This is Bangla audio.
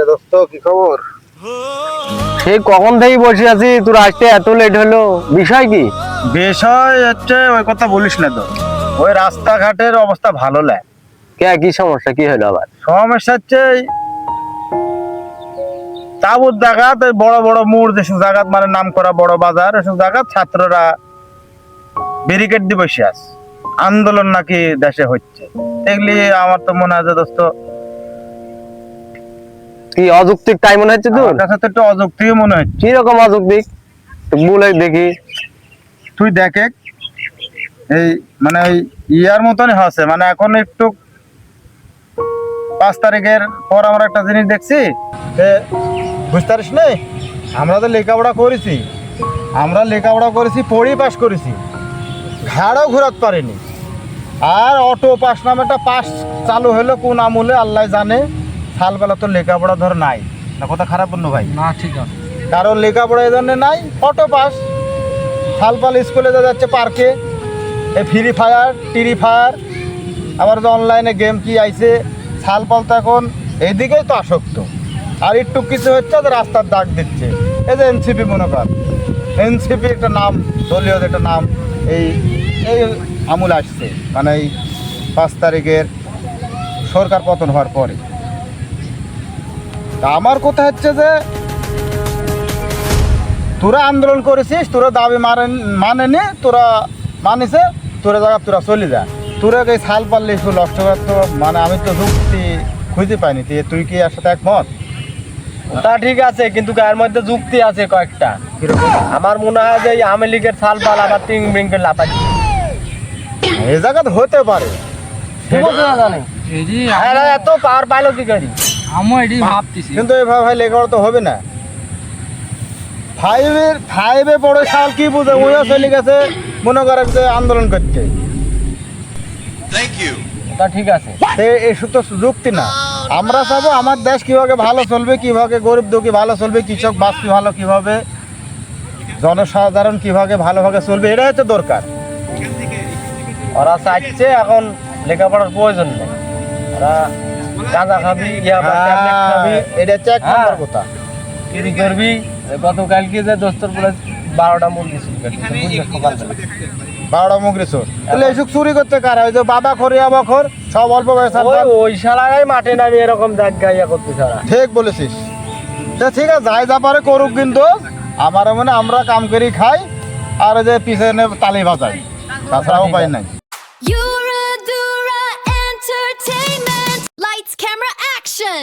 কিরে দোস্ত, কি খবর? সেই কখন থেকে বসে আছি, তোর আসতে এত লেট হলো, বিষয় কি? বিষয় হচ্ছে ওই কথা বলিস না তো, ওই রাস্তাঘাটের অবস্থা ভালো লাগে। কে, কি সমস্যা, কি হলো আবার? সমস্যা হচ্ছে তাবুত জায়গাত, বড় বড় মোড় যেসব জায়গাত, মানে নাম করা বড় বাজার, এসব জায়গাত ছাত্ররা ব্যারিকেড দিয়ে বসে আছে। আন্দোলন নাকি দেশে হচ্ছে। এগুলি আমার তো মনে হয় যে দোস্ত, কি অযৌক্তিক তাই মনে হচ্ছে তোর? আমার কাছে তো একটু অযৌক্তিক মনে হচ্ছে। কি রকম অযৌক্তিক বলে দেখি। তুই দেখে এই মানে ওই ইয়ার মতনই হচ্ছে, মানে এখন একটু 5 তারিখের পর আমরা একটা জিনিস দেখছি, বুঝতে পারিস নে, আমরা তো লেখাপড়া করেছি, পড়ি পাস করেছি, ঘাড়ও ঘুরাতে পারিনি। আর অটো পাস নামে একটা পাস চালু হলো কোন আমলে আল্লাহ জানে। সালবেলা তো লেখাপড়া ধর নাই না, কথা খারাপ বললো ভাই না, ঠিক আছে। কারণ লেখাপড়া এই জন্য নাই, অটো পাস। সালপাল স্কুলে যাচ্ছে পার্কে, এই ফ্রি ফায়ার টিরি ফায়ার, আবার যে অনলাইনে গেম কি আইছে, সালপাল তো এখন এইদিকেই তো আসক্ত। আর একটু কিছু হচ্ছে যে রাস্তার দাগ দিচ্ছে। এই যে এনসিপি, মনে কর এনসিপি একটা নাম, দলীয় একটা নাম, এই এই আমূল আসছে, মানে এই 5 তারিখের সরকার পতন হওয়ার পরে। তা আমার কথা হচ্ছে যে তোরা আন্দোলন করেছিস, তোরা দাবি মানেনি, তোরা মানিছে, তোরা জায়গা তোরা চলে যা। তোরা এই ছাল পারলে একটু নষ্ট করতো, মানে আমি তো যুক্তি খুঁজে পাইনি। তুই কি এর সাথে একমত? তা ঠিক আছে, কিন্তু এর মধ্যে যুক্তি আছে কয়েকটা। আমার মনে হয় যে আওয়ামী লীগের সাল পাল আবার তিন ব্রিঙ্কের লাপাচ্ছি এই জায়গাতে হতে পারে, এত পাওয়ার পাইলো কি করি, আমি এটি ভাবতেছি। কিন্তু এভাবে ভাই লেখাপড়া তো হবে না। ফাইভে পড়ে সাল কি বুঝে, ওইও চলে গেছে মনে করে যে আন্দোলন করতে। তা ঠিক আছে, এসব তো যুক্তি না। আমরা চাবো আমার দেশ কিভাবে ভালো চলবে, কিভাবে গরিব দুঃখী ভালো চলবে, কৃষক বাঁচবে ভালো কিভাবে, জনসাধারণ কিভাবে ভালোভাবে চলবে, এটাই হচ্ছে দরকার। ওরা চাইছে এখন লেখাপড়ার প্রয়োজন নেই, ওরা গাঁজা খাবি, খাবি, এটা হচ্ছে 1 নম্বর কথা। চুরি করবি। গতকালকে যে দোস্তর বলে 12টা মুরগি চুরি করছে, 12টা মুগরি চোর, তাহলে এসব চুরি করতে কারা? ওই যে বাবা খর, ইয়াবা খর, সব অল্প বয়স। ওই শালারাই মাঠে নামি এরকম জায়গা করতে ছাড়া। ঠিক বলেছিস। ঠিক আছে, যাই যা পারে করুক, কিন্তু আমার মনে আমরা কাম করি খাই, আর যে পিছনে তালি বাজাই, তাছাড়া উপায় নাই। Eurodura Entertainment. Lights, camera, action.